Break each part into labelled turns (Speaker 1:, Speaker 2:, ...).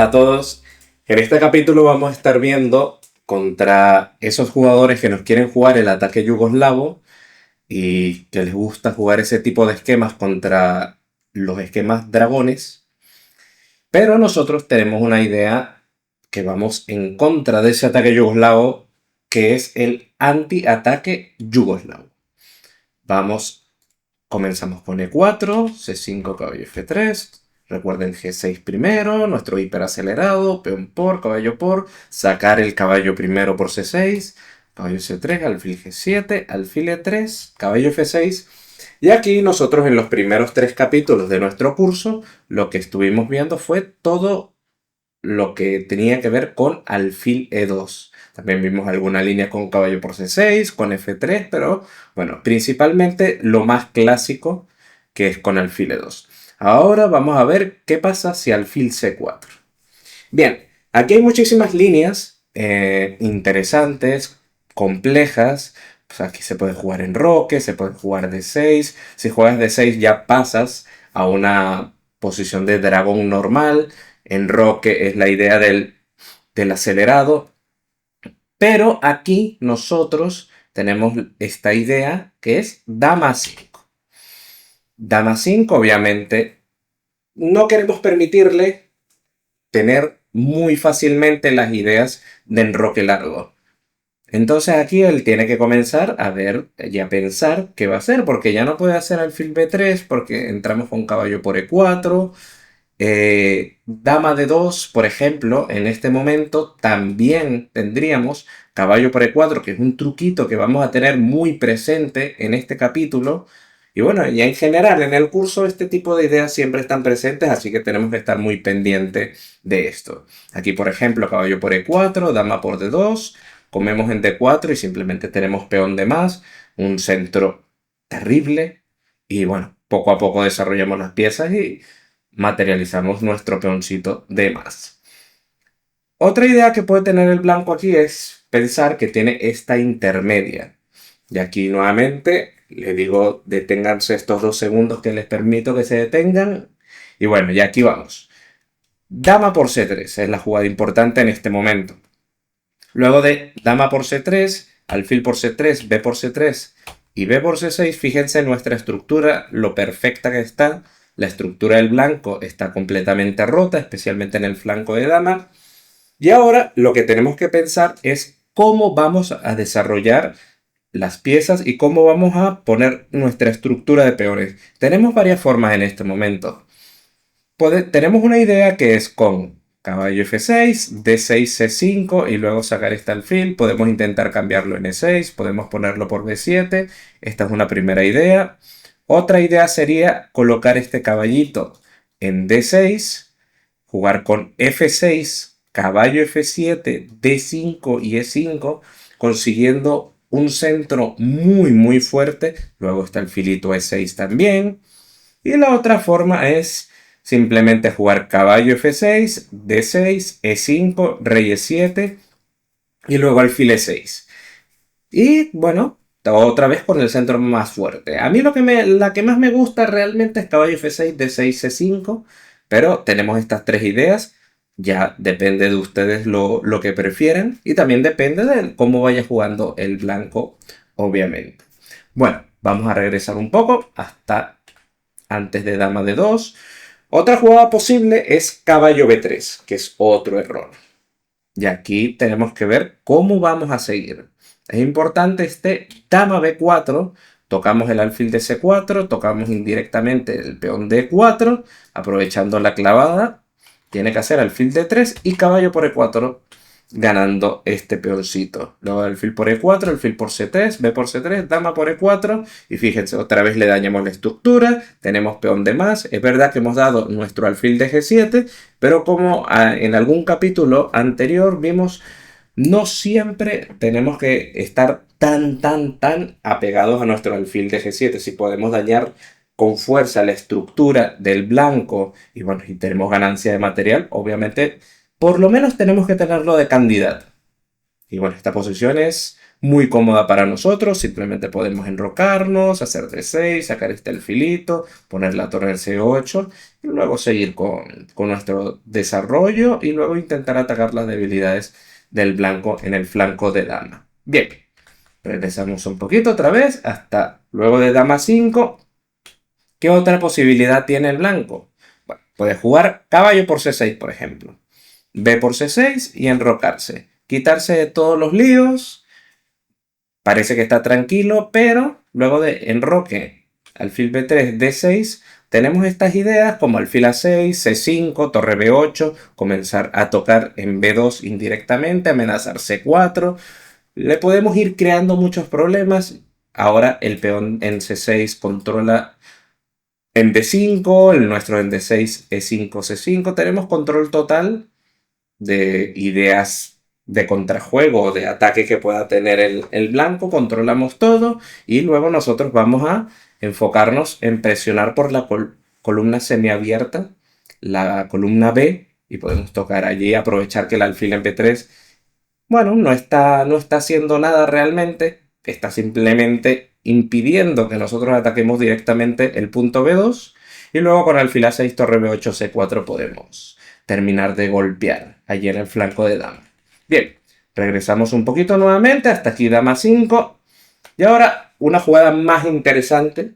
Speaker 1: Hola a todos. En este capítulo vamos a estar viendo contra esos jugadores que nos quieren jugar el ataque yugoslavo y que les gusta jugar ese tipo de esquemas contra los esquemas dragones. Pero nosotros tenemos una idea que vamos en contra de ese ataque yugoslavo, que es el anti-ataque yugoslavo. Comenzamos con E4, C5, caballo F3. Recuerden G6 primero, nuestro hiperacelerado, peón por, caballo por, sacar el caballo primero por C6, caballo C3, alfil G7, alfil E3, caballo F6. Y aquí nosotros en los primeros 3 capítulos de nuestro curso, lo que estuvimos viendo fue todo lo que tenía que ver con alfil E2. También vimos alguna línea con caballo por C6, con F3, pero bueno, principalmente lo más clásico que es con alfil E2. Ahora vamos a ver qué pasa si alfil C4. Bien, aquí hay muchísimas líneas interesantes, complejas. Pues aquí se puede jugar en roque, se puede jugar D6. Si juegas D6 ya pasas a una posición de dragón normal. En roque es la idea del acelerado. Pero aquí nosotros tenemos esta idea que es dama 5. Dama 5, obviamente, no queremos permitirle tener muy fácilmente las ideas de enroque largo. Entonces aquí él tiene que comenzar a ver y a pensar qué va a hacer, porque ya no puede hacer alfil B3 porque entramos con caballo por E4. Dama de 2, por ejemplo, en este momento también tendríamos caballo por E4, que es un truquito que vamos a tener muy presente en este capítulo. Y bueno, ya en general en el curso este tipo de ideas siempre están presentes, así que tenemos que estar muy pendientes de esto. Aquí, por ejemplo, caballo por E4, dama por D2, comemos en D4 y simplemente tenemos peón de más, un centro terrible. Y bueno, poco a poco desarrollamos las piezas y materializamos nuestro peoncito de más. Otra idea que puede tener el blanco aquí es pensar que tiene esta intermedia. Y aquí nuevamente le digo deténganse estos 2 segundos que les permito que se detengan. Y bueno, y aquí vamos. Dama por C3 es la jugada importante en este momento. Luego de dama por C3, alfil por C3, B por C3 y B por C6, fíjense en nuestra estructura, lo perfecta que está. La estructura del blanco está completamente rota, especialmente en el flanco de dama. Y ahora lo que tenemos que pensar es cómo vamos a desarrollar las piezas y cómo vamos a poner nuestra estructura de peones. Tenemos varias formas en este momento. Tenemos una idea que es con caballo F6, D6, C5 y luego sacar este alfil. Podemos intentar cambiarlo en E6, podemos ponerlo por B7. Esta es una primera idea. Otra idea sería colocar este caballito en D6, jugar con F6, caballo F7, D5 y E5, consiguiendo un centro muy fuerte. Luego está el filito E6 también. Y la otra forma es simplemente jugar caballo F6, D6, E5, rey E7 y luego alfil E6. Y bueno, otra vez con el centro más fuerte. A mí la que más me gusta realmente es caballo F6, D6, C5. Pero tenemos estas 3 ideas. Ya depende de ustedes lo que prefieren. Y también depende de cómo vaya jugando el blanco, obviamente. Bueno, vamos a regresar un poco hasta antes de dama de 2. Otra jugada posible es caballo B3, que es otro error. Y aquí tenemos que ver cómo vamos a seguir. Es importante este dama B4, tocamos el alfil de C4, tocamos indirectamente el peón D4, aprovechando la clavada, tiene que hacer alfil D3 y caballo por E4, ganando este peoncito. Luego alfil por E4, alfil por C3, B por C3, dama por E4, y fíjense, otra vez le dañamos la estructura, tenemos peón de más. Es verdad que hemos dado nuestro alfil de G7, pero como en algún capítulo anterior vimos, no siempre tenemos que estar tan apegados a nuestro alfil de G7. Si podemos dañar con fuerza la estructura del blanco y bueno, y tenemos ganancia de material, obviamente, por lo menos tenemos que tenerlo de candidato. Y bueno, esta posición es muy cómoda para nosotros. Simplemente podemos enrocarnos, hacer D6, sacar este alfilito, poner la torre en C8 y luego seguir con nuestro desarrollo y luego intentar atacar las debilidades del blanco en el flanco de dama. Bien, regresamos un poquito otra vez hasta luego de dama 5. ¿Qué otra posibilidad tiene el blanco? Bueno, puede jugar caballo por C6, por ejemplo. B por C6 y enrocarse. Quitarse de todos los líos. Parece que está tranquilo, pero luego de enroque, alfil B3, D6, tenemos estas ideas como alfil A6, C5, torre B8, comenzar a tocar en B2 indirectamente, amenazar C4. Le podemos ir creando muchos problemas. Ahora el peón en C6 controla en D5, el nuestro en D6, E5, C5. Tenemos control total de ideas de contrajuego o de ataque que pueda tener el blanco, controlamos todo y luego nosotros vamos a enfocarnos en presionar por la columna semiabierta, la columna B, y podemos tocar allí, aprovechar que el alfil en B3, bueno, no está haciendo nada realmente, está simplemente impidiendo que nosotros ataquemos directamente el punto B2 y luego con alfil A6, torre B8, C4 podemos terminar de golpear allí en el flanco de dama. Bien, regresamos un poquito nuevamente, hasta aquí dama 5. Y ahora una jugada más interesante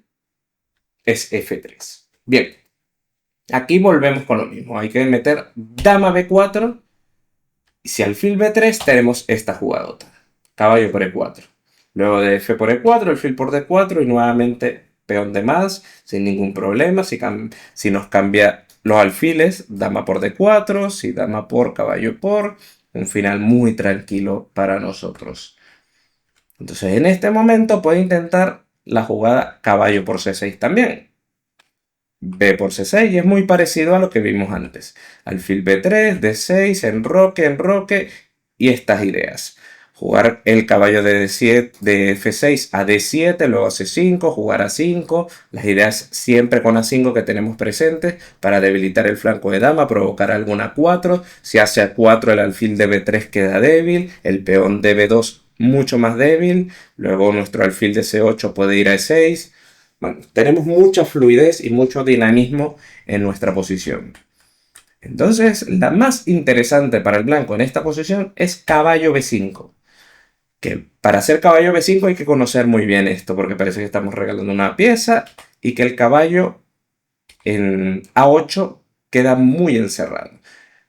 Speaker 1: es F3. Bien, aquí volvemos con lo mismo. Hay que meter dama B4. Y si alfil B3 tenemos esta jugadota. Caballo por E4. Luego de F por E4, alfil por D4 y nuevamente peón de más, sin ningún problema. Si nos cambia los alfiles, dama por D4, si dama por, caballo por. Un final muy tranquilo para nosotros. Entonces en este momento puede intentar la jugada caballo por C6 también. B por C6 y es muy parecido a lo que vimos antes. Alfil B3, D6, enroque, enroque y estas ideas. Jugar el caballo de D7, de F6 a D7, luego a C5, jugar a 5. Las ideas siempre con A5 que tenemos presentes para debilitar el flanco de dama, provocar alguna 4. Si hace A4 el alfil de B3 queda débil, el peón de B2 mucho más débil. Luego nuestro alfil de C8 puede ir a E6. Bueno, tenemos mucha fluidez y mucho dinamismo en nuestra posición. Entonces, la más interesante para el blanco en esta posición es caballo B5. Que para hacer caballo B5 hay que conocer muy bien esto, porque parece que estamos regalando una pieza y que el caballo en A8 queda muy encerrado.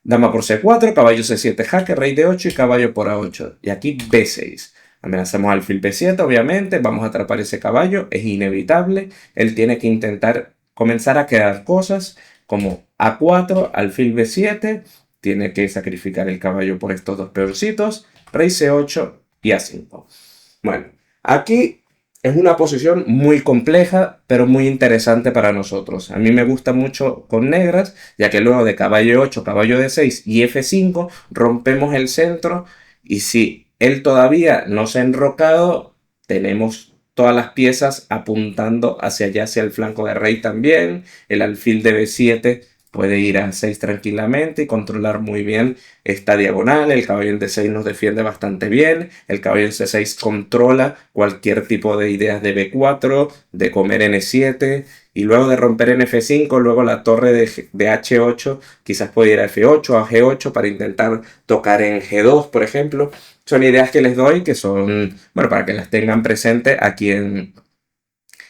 Speaker 1: Dama por C4, caballo C7 jaque, rey D8 y caballo por A8. Y aquí B6. Amenazamos alfil B7, obviamente. Vamos a atrapar ese caballo. Es inevitable. Él tiene que intentar comenzar a crear cosas como A4, alfil B7. Tiene que sacrificar el caballo por estos dos peorcitos. Rey C8 y A5. Bueno, aquí es una posición muy compleja, pero muy interesante para nosotros. A mí me gusta mucho con negras, ya que luego de caballo 8, caballo D6 y F5 rompemos el centro. Y si él todavía no se ha enrocado, tenemos todas las piezas apuntando hacia allá, hacia el flanco de rey también. El alfil de B7 puede ir a 6 tranquilamente y controlar muy bien esta diagonal. El caballo en D6 nos defiende bastante bien. El caballo en C6 controla cualquier tipo de ideas de B4, de comer en E7. Y luego de romper en F5, luego la torre de H8 quizás puede ir a F8, a G8 para intentar tocar en G2, por ejemplo. Son ideas que les doy que son, bueno, para que las tengan presente aquí en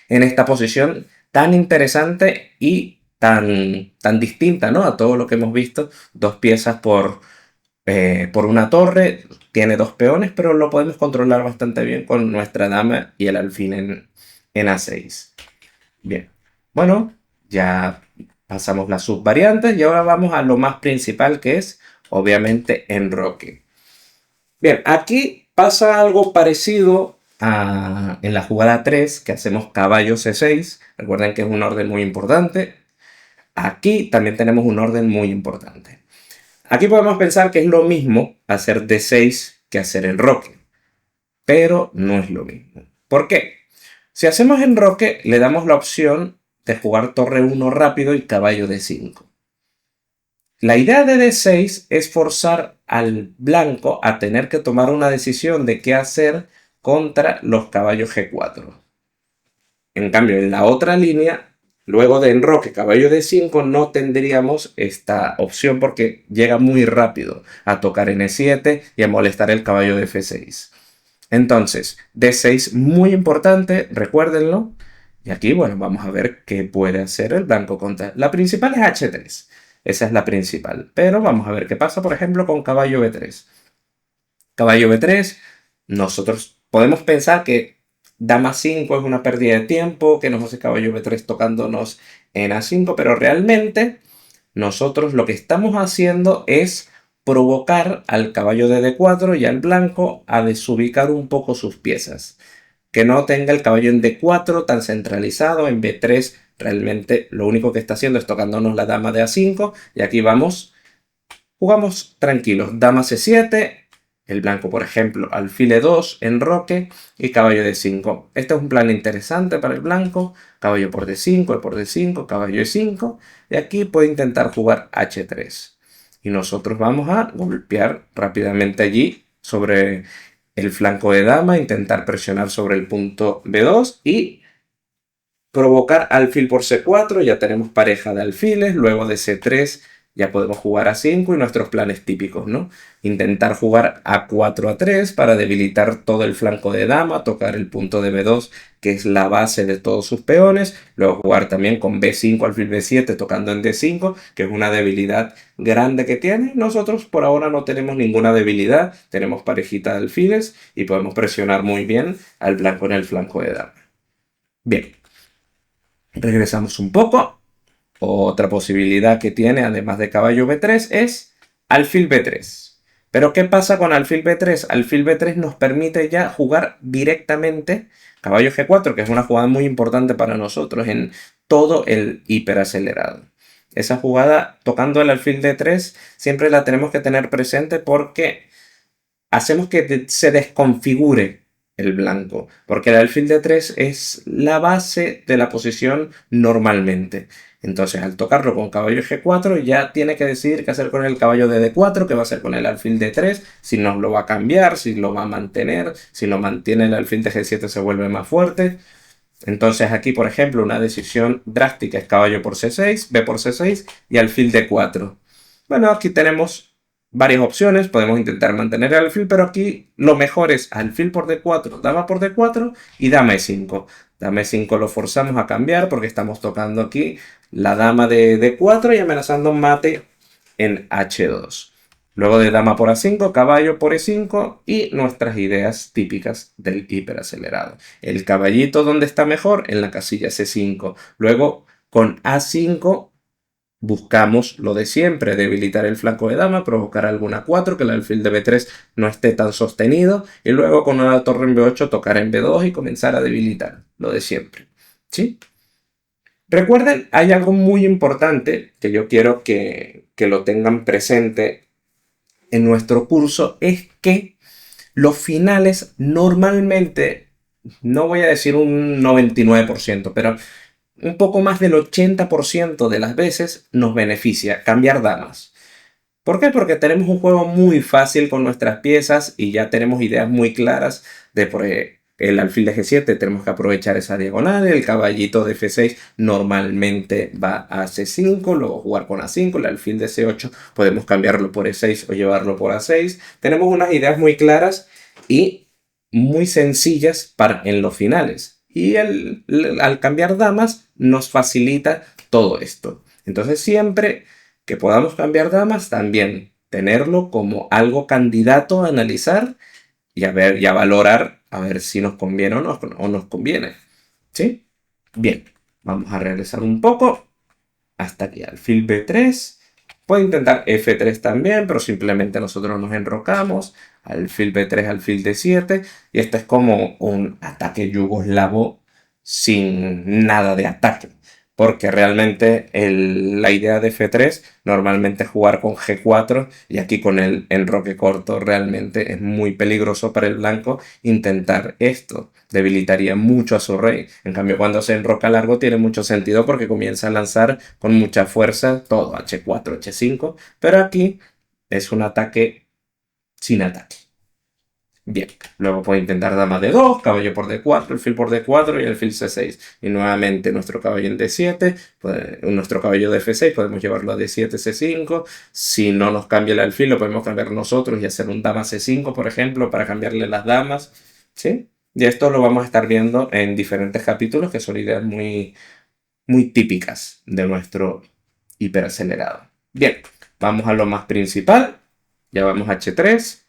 Speaker 1: esta posición tan interesante y tan distinta, ¿no? A todo lo que hemos visto. Dos piezas por una torre, tiene dos peones, pero lo podemos controlar bastante bien con nuestra dama y el alfil en A6. Bien, bueno, ya pasamos las subvariantes y ahora vamos a lo más principal que es, obviamente, enroque. Bien, aquí pasa algo parecido en la jugada 3 que hacemos caballo C6. Recuerden que es un orden muy importante. Aquí también tenemos un orden muy importante. Aquí podemos pensar que es lo mismo hacer D6 que hacer enroque, pero no es lo mismo. ¿Por qué? Si hacemos enroque, le damos la opción de jugar torre 1 rápido y caballo D5. La idea de D6 es forzar al blanco a tener que tomar una decisión de qué hacer contra los caballos G4. En cambio, en la otra línea, luego de enroque caballo D5, no tendríamos esta opción porque llega muy rápido a tocar en E7 y a molestar el caballo de F6. Entonces, D6 muy importante, recuérdenlo. Y aquí, bueno, vamos a ver qué puede hacer el blanco contra... La principal es H3. Esa es la principal. Pero vamos a ver qué pasa, por ejemplo, con caballo B3. Caballo B3, nosotros podemos pensar que dama 5 es una pérdida de tiempo, que nos hace caballo B3 tocándonos en A5, pero realmente nosotros lo que estamos haciendo es provocar al caballo de D4 y al blanco a desubicar un poco sus piezas. Que no tenga el caballo en D4 tan centralizado, en B3 realmente lo único que está haciendo es tocándonos la dama de A5 y aquí vamos, jugamos tranquilos, dama C7, el blanco por ejemplo alfil E2, enroque y caballo D5. Este es un plan interesante para el blanco, caballo por D5, por D5, caballo E5 y aquí puede intentar jugar H3. Y nosotros vamos a golpear rápidamente allí sobre el flanco de dama, intentar presionar sobre el punto B2 y provocar alfil por C4, ya tenemos pareja de alfiles, luego de C3 ya podemos jugar A5 y nuestros planes típicos, ¿no? Intentar jugar A4, A3 para debilitar todo el flanco de dama, tocar el punto de B2, que es la base de todos sus peones, luego jugar también con B5, alfil B7, tocando en D5, que es una debilidad grande que tiene. Nosotros por ahora no tenemos ninguna debilidad, tenemos parejita de alfiles y podemos presionar muy bien al blanco en el flanco de dama. Bien. Regresamos un poco. Otra posibilidad que tiene, además de caballo B3, es alfil B3. Pero ¿qué pasa con alfil B3? Alfil B3 nos permite ya jugar directamente caballo G4, que es una jugada muy importante para nosotros en todo el hiperacelerado. Esa jugada, tocando el alfil D3, siempre la tenemos que tener presente porque hacemos que se desconfigure el blanco, porque el alfil de 3 es la base de la posición normalmente. Entonces, al tocarlo con caballo G4, ya tiene que decidir qué hacer con el caballo de D4, qué va a hacer con el alfil de 3, si nos lo va a cambiar, si lo va a mantener, si lo mantiene el alfil de G7 se vuelve más fuerte. Entonces aquí, por ejemplo, una decisión drástica es caballo por C6, B por C6 y alfil D4. Bueno, aquí tenemos varias opciones, podemos intentar mantener el alfil, pero aquí lo mejor es alfil por D4, dama por D4 y dama E5. Dama E5 lo forzamos a cambiar porque estamos tocando aquí la dama de D4 y amenazando mate en H2. Luego de dama por A5, caballo por E5 y nuestras ideas típicas del hiperacelerado. El caballito, ¿dónde está mejor? En la casilla C5. Luego con A5 buscamos lo de siempre, debilitar el flanco de dama, provocar alguna 4, que el alfil de B3 no esté tan sostenido, y luego con una torre en B8 tocar en B2 y comenzar a debilitar, lo de siempre. ¿Sí? Recuerden, hay algo muy importante que yo quiero que lo tengan presente en nuestro curso, es que los finales normalmente, no voy a decir un 99%, pero un poco más del 80% de las veces nos beneficia cambiar damas. ¿Por qué? Porque tenemos un juego muy fácil con nuestras piezas y ya tenemos ideas muy claras de por el alfil de G7 tenemos que aprovechar esa diagonal, el caballito de F6 normalmente va a C5, luego jugar con A5, el alfil de C8 podemos cambiarlo por E6 o llevarlo por A6. Tenemos unas ideas muy claras y muy sencillas en los finales. Y al cambiar damas nos facilita todo esto. Entonces siempre que podamos cambiar damas, también tenerlo como algo candidato a analizar y a ver y a valorar a ver si nos conviene o nos conviene. ¿Sí? Bien, vamos a regresar un poco hasta aquí, alfil B3. Puede intentar F3 también, pero simplemente nosotros nos enrocamos. Alfil B3, alfil D7. Y esto es como un ataque yugoslavo sin nada de ataque. Porque realmente la idea de F3 normalmente es jugar con G4 y aquí con el enroque corto realmente es muy peligroso para el blanco intentar esto. Debilitaría mucho a su rey. En cambio, cuando se enroca largo tiene mucho sentido porque comienza a lanzar con mucha fuerza todo H4, H5, pero aquí es un ataque sin ataque. Bien, luego puedo intentar dama de 2, caballo por D4, alfil por D4 y alfil C6. Y nuevamente nuestro caballo en D7, nuestro caballo de F6 podemos llevarlo a D7, C5. Si no nos cambia el alfil, lo podemos cambiar nosotros y hacer un dama C5, por ejemplo, para cambiarle las damas. ¿Sí? Y esto lo vamos a estar viendo en diferentes capítulos, que son ideas muy, muy típicas de nuestro hiperacelerado. Bien, vamos a lo más principal. Ya vamos a H3.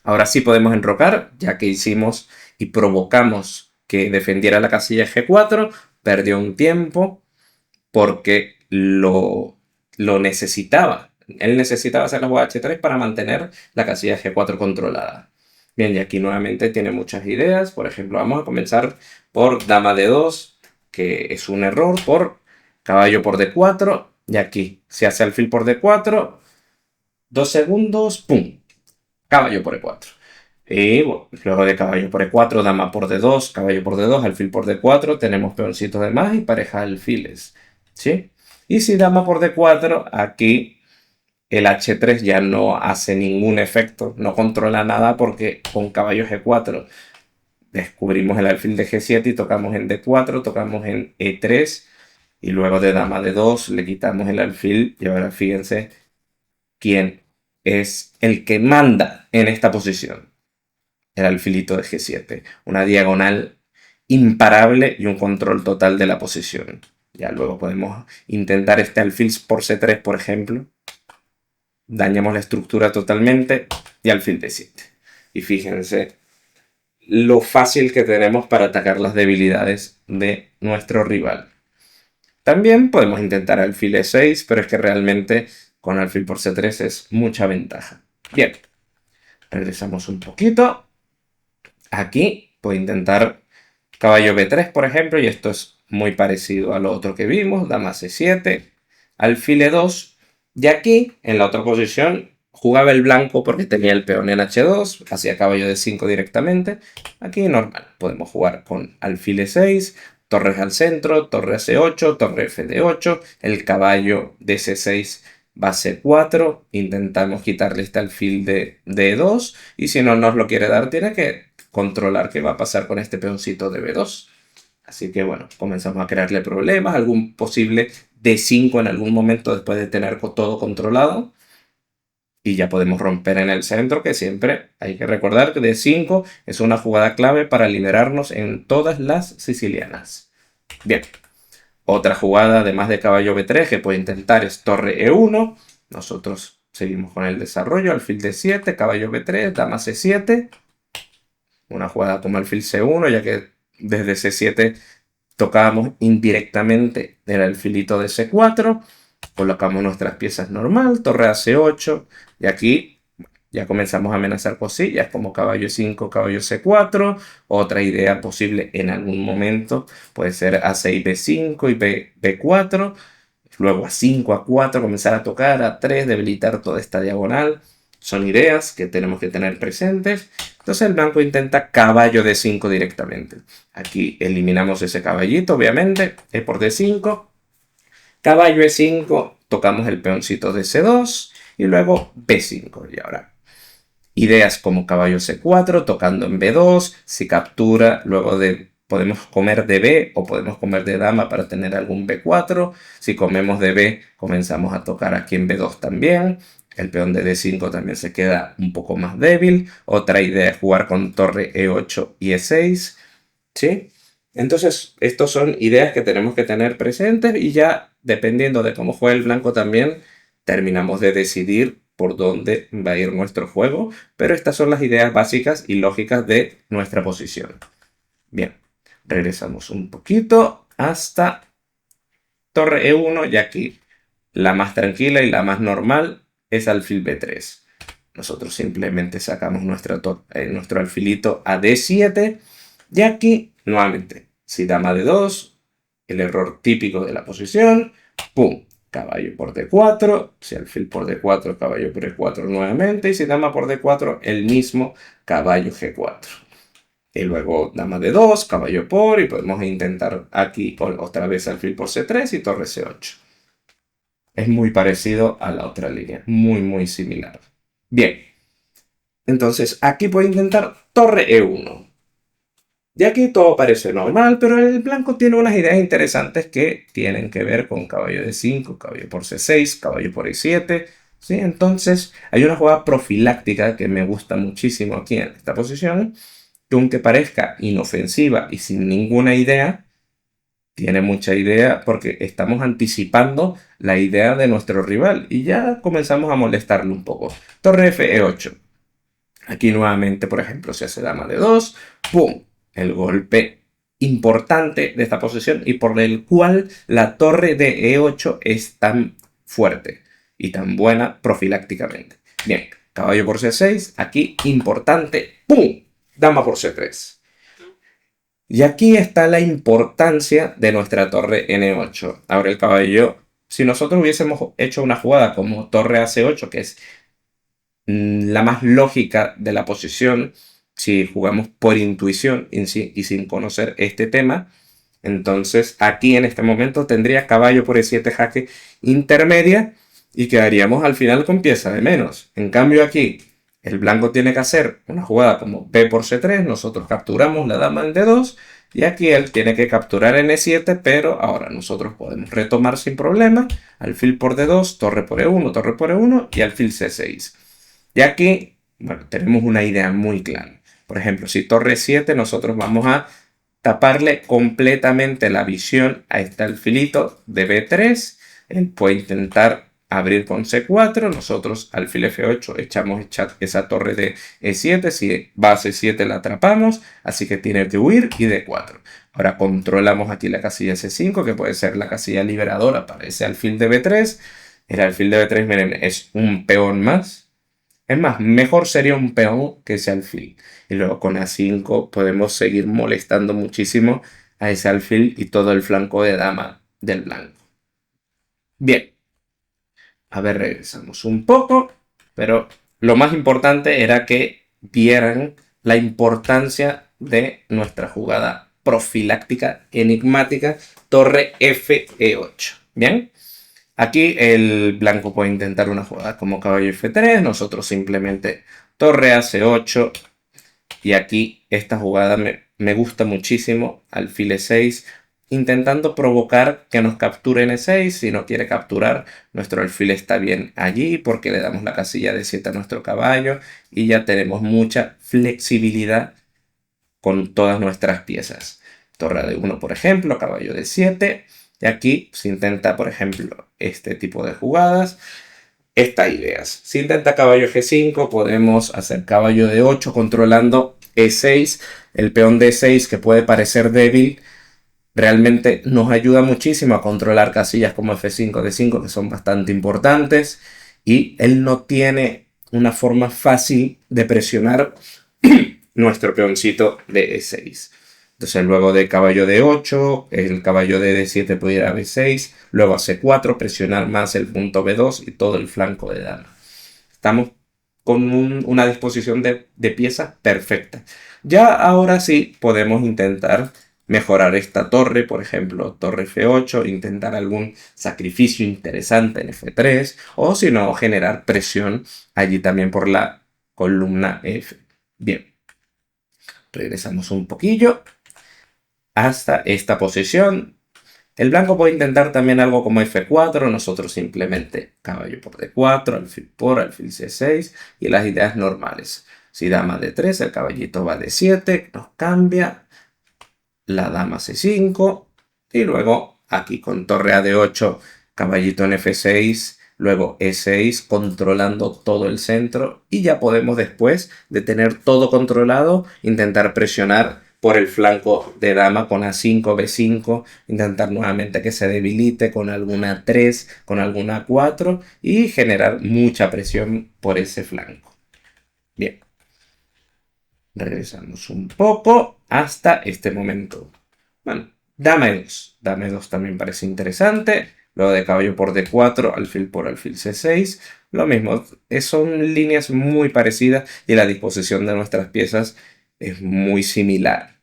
Speaker 1: Ahora sí podemos enrocar, ya que hicimos y provocamos que defendiera la casilla G4, perdió un tiempo porque lo necesitaba. Él necesitaba hacer la jugada H3 para mantener la casilla G4 controlada. Bien, y aquí nuevamente tiene muchas ideas. Por ejemplo, vamos a comenzar por dama de 2, que es un error, por caballo por D4. Y aquí se hace alfil por D4, 2 segundos, ¡pum! Caballo por E4. Y bueno, luego de caballo por E4, dama por D2, caballo por D2, alfil por D4, tenemos peoncitos de más y pareja de alfiles. ¿Sí? Y si dama por D4, aquí el H3 ya no hace ningún efecto, no controla nada porque con caballo G4 descubrimos el alfil de G7 y tocamos en D4, tocamos en E3 y luego de dama D2 le quitamos el alfil y ahora fíjense quién es el que manda en esta posición. El alfilito de G7. Una diagonal imparable y un control total de la posición. Ya luego podemos intentar este alfil por C3, por ejemplo. Dañamos la estructura totalmente y alfil de 7. Y fíjense lo fácil que tenemos para atacar las debilidades de nuestro rival. También podemos intentar alfil E6, pero es que realmente con alfil por C3 es mucha ventaja. Bien, regresamos un poquito. Aquí puedo intentar caballo B3, por ejemplo, y esto es muy parecido a lo otro que vimos, dama C7, alfil E2, y aquí, en la otra posición, jugaba el blanco porque tenía el peón en H2, hacía caballo D5 directamente. Aquí normal, podemos jugar con alfil E6, torres al centro, torre a C8, torre F D8, el caballo de C6 va a C4, intentamos quitarle este alfil de D2, y si no nos lo quiere dar, tiene que controlar qué va a pasar con este peoncito de B2. Así que bueno, comenzamos a crearle problemas, algún posible D5 en algún momento después de tener todo controlado. Y ya podemos romper en el centro, que siempre hay que recordar que D5 es una jugada clave para liberarnos en todas las sicilianas. Bien, otra jugada además de caballo B3 que puede intentar es torre E1. Nosotros seguimos con el desarrollo, alfil D7, caballo B3, dama C7. Una jugada como alfil C1, ya que desde C7 tocábamos indirectamente el alfilito de C4, colocamos nuestras piezas normal, torre a C8, y aquí ya comenzamos a amenazar cosillas como caballo E5, caballo C4. Otra idea posible en algún momento puede ser A6, B5 y B4. Luego A5, A4, comenzar a tocar, A3, debilitar toda esta diagonal. Son ideas que tenemos que tener presentes. Entonces el blanco intenta caballo D5 directamente. Aquí eliminamos ese caballito, obviamente, E por D5. Caballo E5, tocamos el peoncito de C2 y luego B5. Y ahora, ideas como caballo C4, tocando en B2, si captura, luego podemos comer de B o podemos comer de dama para tener algún B4. Si comemos de B, comenzamos a tocar aquí en B2 también. El peón de D5 también se queda un poco más débil. Otra idea es jugar con torre E8 y E6. ¿Sí? Entonces, estas son ideas que tenemos que tener presentes y ya dependiendo de cómo juegue el blanco también, terminamos de decidir por dónde va a ir nuestro juego, pero estas son las ideas básicas y lógicas de nuestra posición. Bien, regresamos un poquito hasta torre E1 y aquí la más tranquila y la más normal es alfil B3. Nosotros simplemente sacamos nuestro alfilito a D7 y aquí nuevamente, si dama de 2, el error típico de la posición, ¡pum! Caballo por D4, si alfil por D4, caballo por E4 nuevamente, y si dama por D4, el mismo caballo G4. Y luego dama de 2, caballo por, y podemos intentar aquí otra vez alfil por C3 y torre C8. Es muy parecido a la otra línea, muy similar. Bien, Entonces aquí puedo intentar torre E1. Y aquí todo parece normal, pero el blanco tiene unas ideas interesantes que tienen que ver con caballo de 5, caballo por C6, caballo por E7. ¿Sí? Entonces hay una jugada profiláctica que me gusta muchísimo aquí en esta posición, que aunque parezca inofensiva y sin ninguna idea, tiene mucha idea porque estamos anticipando la idea de nuestro rival y ya comenzamos a molestarle un poco. Torre F, E8. Aquí nuevamente, por ejemplo, se hace dama de 2, ¡pum! El golpe importante de esta posición y por el cual la torre de E8 es tan fuerte y tan buena profilácticamente. Bien, caballo por C6, aquí importante, ¡pum! Dama por C3. Y aquí está la importancia de nuestra torre N8. Ahora el caballo, si nosotros hubiésemos hecho una jugada como torre AC8, que es la más lógica de la posición, si jugamos por intuición y sin conocer este tema, entonces aquí en este momento tendría caballo por E7 jaque intermedia y quedaríamos al final con pieza de menos. En cambio aquí el blanco tiene que hacer una jugada como B por C3, nosotros capturamos la dama en D2 y aquí él tiene que capturar en E7, pero ahora nosotros podemos retomar sin problema, alfil por D2, torre por E1 y alfil C6. Y aquí, bueno, tenemos una idea muy clara. Por ejemplo, si torre 7, nosotros vamos a taparle completamente la visión a este alfilito de B3. Él puede intentar abrir con C4. Nosotros, alfil F8, echamos esa torre de E7. Si va a C7 la atrapamos, así que tiene que huir y D4. Ahora controlamos aquí la casilla C5, que puede ser la casilla liberadora para ese alfil de B3. El alfil de B3, miren, es un peón más. Es más, mejor sería un peón que ese alfil. Y luego con A5 podemos seguir molestando muchísimo a ese alfil y todo el flanco de dama del blanco. Bien, a ver, regresamos un poco, pero lo más importante era que vieran la importancia de nuestra jugada profiláctica enigmática torre Fe8. Bien, aquí el blanco puede intentar una jugada como caballo F3, nosotros simplemente torre AC8 y aquí esta jugada me gusta muchísimo, alfil E6, intentando provocar que nos capturen E6, si no quiere capturar, nuestro alfil está bien allí porque le damos la casilla de 7 a nuestro caballo y ya tenemos mucha flexibilidad con todas nuestras piezas. Torre de 1, por ejemplo, caballo de 7. Y aquí se intenta, por ejemplo, este tipo de jugadas. Estas ideas. Si intenta caballo G5, podemos hacer caballo de 8 controlando E6. El peón de E6 que puede parecer débil, realmente nos ayuda muchísimo a controlar casillas como F5, D5, que son bastante importantes. Y él no tiene una forma fácil de presionar nuestro peoncito de E6. Entonces luego de caballo de 8, el caballo de D7 puede ir a B6, luego a C4, presionar más el punto B2 y todo el flanco de dama. Estamos con una disposición de pieza perfecta. Ya ahora sí podemos intentar mejorar esta torre, por ejemplo, torre F8, intentar algún sacrificio interesante en F3, o si no, generar presión allí también por la columna F. Bien, regresamos un poquillo hasta esta posición. El blanco puede intentar también algo como F4, nosotros simplemente caballo por D4, alfil por, alfil C6 y las ideas normales. Si dama D3, el caballito va D7, nos cambia, la dama C5 y luego aquí con torre a D8, caballito en F6, luego E6 controlando todo el centro y ya podemos después de tener todo controlado intentar presionar por el flanco de dama con A5, B5, intentar nuevamente que se debilite con alguna 3, con alguna 4 y generar mucha presión por ese flanco. Bien, regresamos un poco hasta este momento. Bueno, dama E2. Dama E2 también parece interesante. Luego de caballo por D4, alfil por alfil C6. Lo mismo, son líneas muy parecidas y la disposición de nuestras piezas es muy similar.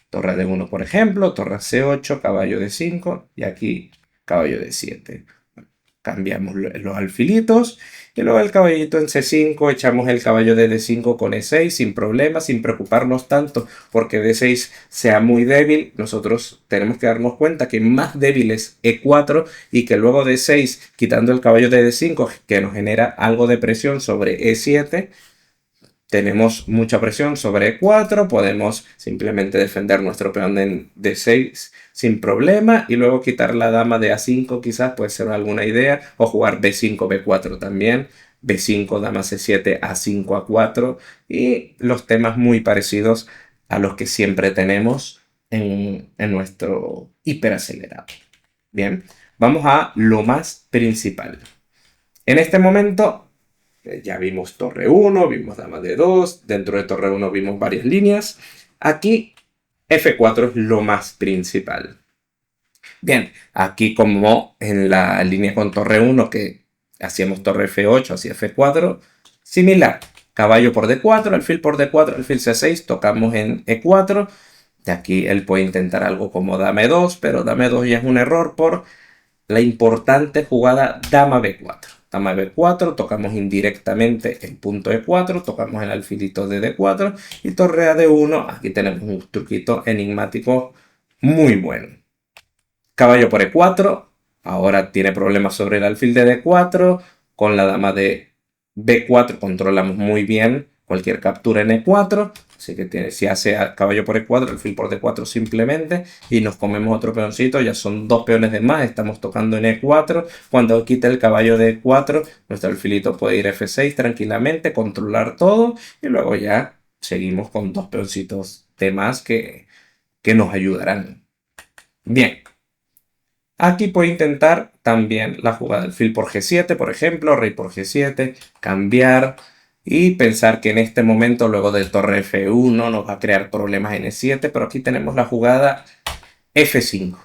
Speaker 1: Torre de 1, por ejemplo, torre C8, caballo de 5 y aquí caballo de 7. cambiamos los alfilitos y luego el caballito en C5 echamos el caballo de D5 con E6 sin problema, sin preocuparnos tanto porque D6 sea muy débil. Nosotros tenemos que darnos cuenta que más débil es E4 y que luego D6 quitando el caballo de D5 que nos genera algo de presión sobre E7. Tenemos mucha presión sobre E4, podemos simplemente defender nuestro peón de D6 sin problema y luego quitar la dama de A5 quizás puede ser alguna idea, o jugar B5, B4 también, B5, dama C7, A5, A4 y los temas muy parecidos a los que siempre tenemos en nuestro hiperacelerado. Bien, vamos a lo más principal. En este momento ya vimos torre 1, vimos dama de 2, dentro de torre 1 vimos varias líneas. Aquí F4 es lo más principal. Bien, aquí como en la línea con torre 1 que hacíamos torre F8 hacia F4, similar. Caballo por D4, alfil por D4, alfil C6, tocamos en E4. De aquí él puede intentar algo como dama E2, pero dama E2 ya es un error por la importante jugada dama B4. Dama B4, tocamos indirectamente el punto E4, tocamos el alfilito de D4 y torre a D1. Aquí tenemos un truquito enigmático muy bueno. Caballo por E4, ahora tiene problemas sobre el alfil de D4, con la dama de B4 controlamos muy bien cualquier captura en E4, así que si hace caballo por E4, alfil por D4 simplemente, y nos comemos otro peoncito, ya son dos peones de más, estamos tocando en E4, cuando quita el caballo de E4, nuestro alfilito puede ir a F6 tranquilamente, controlar todo, y luego ya seguimos con dos peoncitos de más que nos ayudarán. Bien. Aquí puedo intentar también la jugada del alfil por G7, por ejemplo, rey por G7, cambiar y pensar que en este momento, luego de torre F1, nos va a crear problemas en E7, pero aquí tenemos la jugada F5.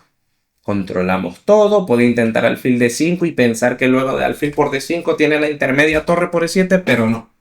Speaker 1: Controlamos todo, puedo intentar alfil D5 y pensar que luego de alfil por D5 tiene la intermedia torre por E7, pero no.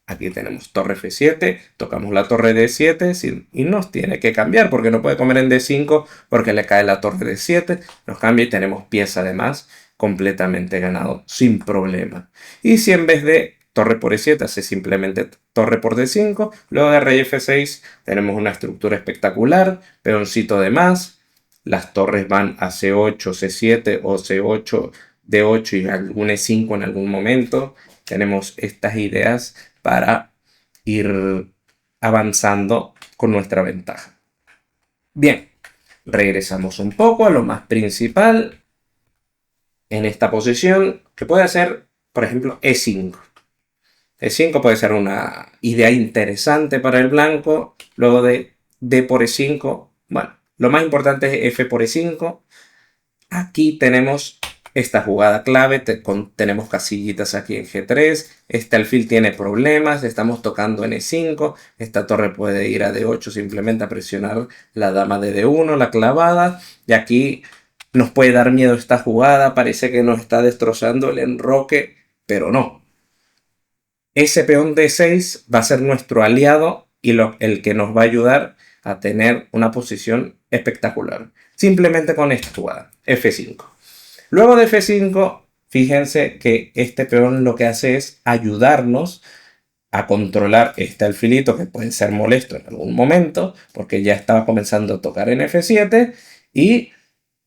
Speaker 1: Aquí tenemos torre F7, tocamos la torre D7 y nos tiene que cambiar porque no puede comer en D5 porque le cae la torre D7. Nos cambia y tenemos pieza además completamente ganado sin problema. Y si en vez de torre por E7 hace simplemente torre por D5, luego de rey F6 tenemos una estructura espectacular, peoncito de más, las torres van a C8, C7 o C8, D8 y algún E5 en algún momento. Tenemos estas ideas para ir avanzando con nuestra ventaja. Bien, regresamos un poco a lo más principal en esta posición, que puede ser, por ejemplo, E5. E5 puede ser una idea interesante para el blanco, luego de D por E5. Bueno, lo más importante es F por E5. Aquí tenemos esta jugada clave, tenemos casillitas aquí en G3, este alfil tiene problemas, estamos tocando en E5, esta torre puede ir a D8 simplemente a presionar la dama de D1, la clavada, y aquí nos puede dar miedo esta jugada, parece que nos está destrozando el enroque, pero no. Ese peón D6 va a ser nuestro aliado y el que nos va a ayudar a tener una posición espectacular, simplemente con esta jugada, F5. Luego de F5, fíjense que este peón lo que hace es ayudarnos a controlar este alfilito que puede ser molesto en algún momento, porque ya estaba comenzando a tocar en F7 y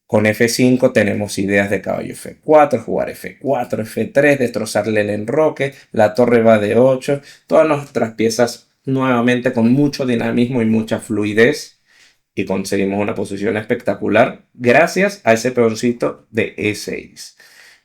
Speaker 1: con F5 tenemos ideas de caballo F4, jugar F4, F3, destrozarle el enroque, la torre va de 8, todas nuestras piezas nuevamente con mucho dinamismo y mucha fluidez. Y conseguimos una posición espectacular gracias a ese peoncito de E6.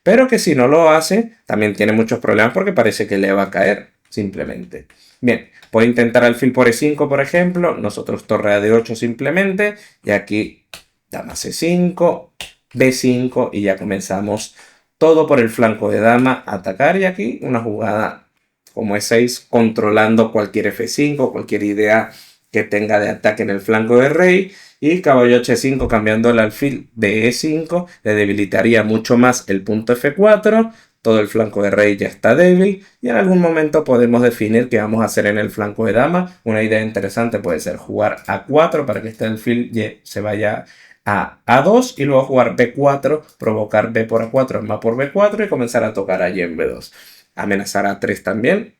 Speaker 1: Pero que si no lo hace, también tiene muchos problemas porque parece que le va a caer simplemente. Bien, puedo intentar alfil por E5, por ejemplo. Nosotros torre a D8 simplemente. Y aquí dama C5, B5 y ya comenzamos todo por el flanco de dama a atacar. Y aquí una jugada como E6 controlando cualquier F5, cualquier idea que tenga de ataque en el flanco de rey, y caballo H5 cambiando el alfil de E5 le debilitaría mucho más el punto F4, todo el flanco de rey ya está débil y en algún momento podemos definir qué vamos a hacer en el flanco de dama. Una idea interesante puede ser jugar A4 para que este alfil se vaya a A2 y luego jugar B4, provocar B por A4, Ma por B4 y comenzar a tocar allí en B2. Amenazar a A3 también.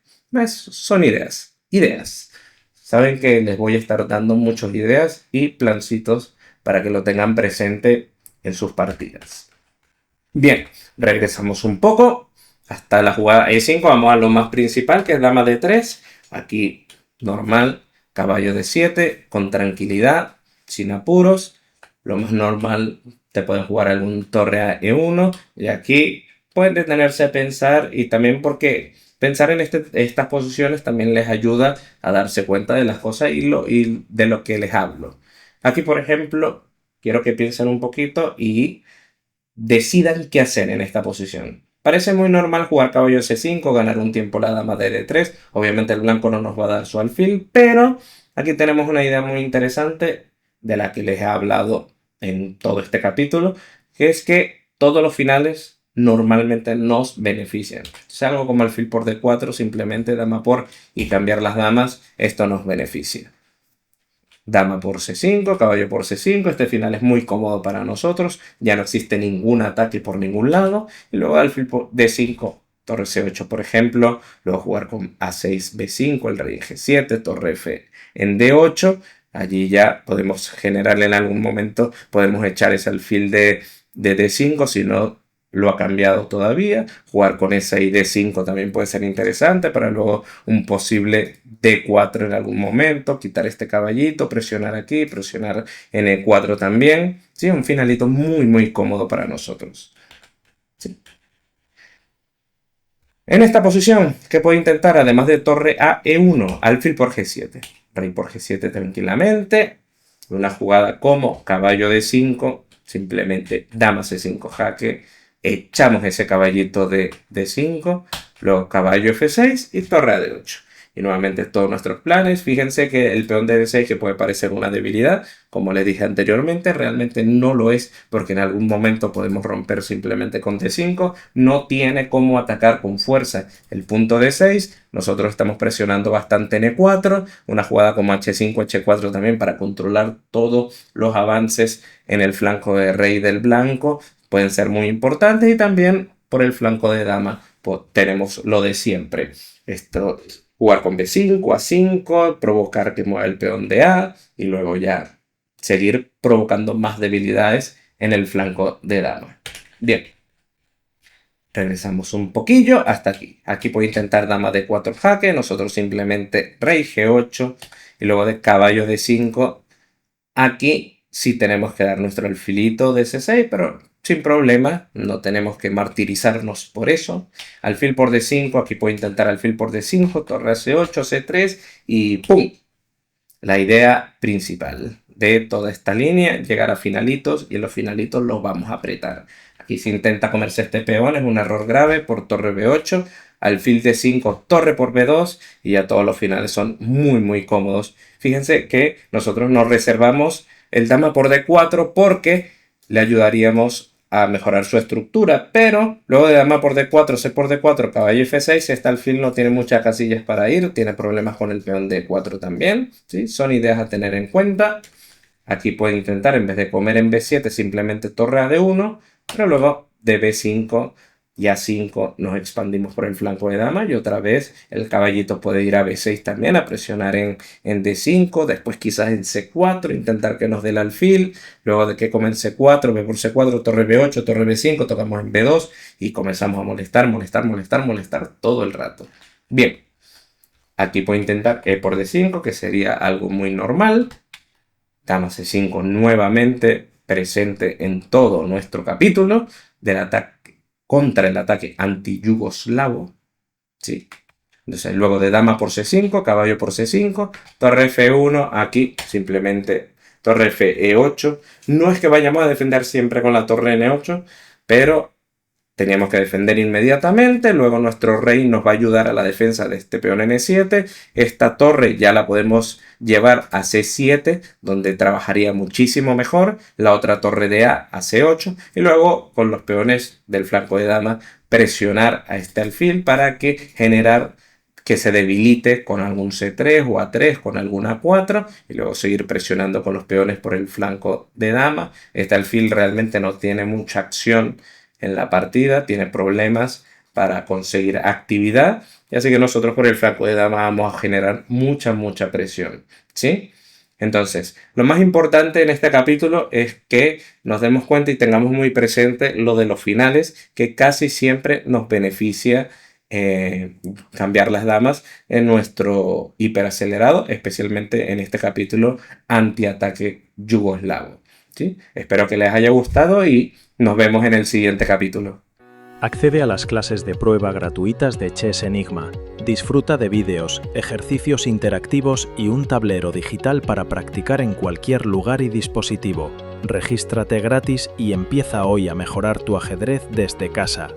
Speaker 1: Son ideas. Ideas. Saben que les voy a estar dando muchas ideas y plancitos para que lo tengan presente en sus partidas. Bien, regresamos un poco hasta la jugada E5. Vamos a lo más principal, que es dama de 3. Aquí normal, caballo de 7, con tranquilidad, sin apuros. Lo más normal, te pueden jugar algún torre a E1. Y aquí pueden detenerse a pensar, y también porque pensar en estas posiciones también les ayuda a darse cuenta de las cosas y de lo que les hablo. Aquí, por ejemplo, quiero que piensen un poquito y decidan qué hacer en esta posición. Parece muy normal jugar caballo C5, ganar un tiempo la dama de D3. Obviamente el blanco no nos va a dar su alfil, pero aquí tenemos una idea muy interesante de la que les he hablado en todo este capítulo, que es que todos los finales normalmente nos benefician. Si algo como alfil por D4, simplemente dama por y cambiar las damas, esto nos beneficia. Dama por C5, caballo por C5, este final es muy cómodo para nosotros, ya no existe ningún ataque por ningún lado, y luego alfil por D5, torre C8 por ejemplo, luego jugar con A6, B5, el rey en G7, torre F en D8, allí ya podemos generar en algún momento, podemos echar ese alfil de D5, si no lo ha cambiado todavía, jugar con esa y D5 también puede ser interesante para luego un posible D4 en algún momento, quitar este caballito, presionar aquí, presionar en E4 también, ¿sí? Un finalito muy muy cómodo para nosotros. ¿Sí? En esta posición, ¿qué puedo intentar? Además de torre a E1, alfil por G7, rey por G7 tranquilamente, una jugada como caballo D5, simplemente dama C5 jaque, echamos ese caballito de D5, luego caballo F6 y torre a D8. Y nuevamente todos nuestros planes, fíjense que el peón de D6 que puede parecer una debilidad, como les dije anteriormente, realmente no lo es porque en algún momento podemos romper simplemente con D5, no tiene cómo atacar con fuerza el punto D6, nosotros estamos presionando bastante en E4, una jugada como H5, H4 también para controlar todos los avances en el flanco de rey del blanco, pueden ser muy importantes y también por el flanco de dama pues, tenemos lo de siempre. Esto, jugar con B5, A5, provocar que mueva el peón de A y luego ya seguir provocando más debilidades en el flanco de dama. Bien, regresamos un poquillo hasta aquí. Aquí puedo intentar dama de 4 jaque, nosotros simplemente rey G8 y luego de caballo de 5. Aquí sí tenemos que dar nuestro alfilito de C6, pero sin problema, no tenemos que martirizarnos por eso. Alfil por D5, aquí puedo intentar alfil por D5, torre a C8, C3 y ¡pum! La idea principal de toda esta línea, llegar a finalitos y en los finalitos los vamos a apretar. Aquí se intenta comerse este peón, es un error grave por torre B8, alfil D5, torre por B2 y ya todos los finales son muy muy cómodos. Fíjense que nosotros nos reservamos el dama por D4 porque le ayudaríamos a mejorar su estructura, pero luego de dama por D4, C por D4, caballo F6, este alfil no tiene muchas casillas para ir, tiene problemas con el peón D4 también, ¿sí? Son ideas a tener en cuenta. Aquí puede intentar, en vez de comer en B7, simplemente torre a D1, pero luego de B5 y A5 nos expandimos por el flanco de dama y otra vez el caballito puede ir a B6 también, a presionar en D5, después quizás en C4, intentar que nos dé el alfil, luego de que come en C4, B por C4, torre B8, torre B5, tocamos en B2 y comenzamos a molestar, molestar, molestar, molestar todo el rato. Bien, aquí puedo intentar E por D5, que sería algo muy normal. Dama C5 nuevamente presente en todo nuestro capítulo del ataque contra el ataque anti-yugoslavo. Sí. Entonces, luego de dama por C5, caballo por C5, torre F1, aquí simplemente torre F E8. No es que vayamos a defender siempre con la torre N8, pero teníamos que defender inmediatamente, luego nuestro rey nos va a ayudar a la defensa de este peón N7, esta torre ya la podemos llevar a C7, donde trabajaría muchísimo mejor, la otra torre de a C8, y luego con los peones del flanco de dama presionar a este alfil para que generar que se debilite con algún C3 o A3, con algún A4 y luego seguir presionando con los peones por el flanco de dama. Este alfil realmente no tiene mucha acción en la partida, tiene problemas para conseguir actividad, y así que nosotros por el flanco de dama vamos a generar mucha presión, ¿sí? Entonces, lo más importante en este capítulo es que nos demos cuenta y tengamos muy presente lo de los finales, que casi siempre nos beneficia cambiar las damas en nuestro hiperacelerado, especialmente en este capítulo antiataque yugoslavo, ¿sí? Espero que les haya gustado y nos vemos en el siguiente capítulo.
Speaker 2: Accede a las clases de prueba gratuitas de Chess Enigma. Disfruta de vídeos, ejercicios interactivos y un tablero digital para practicar en cualquier lugar y dispositivo. Regístrate gratis y empieza hoy a mejorar tu ajedrez desde casa.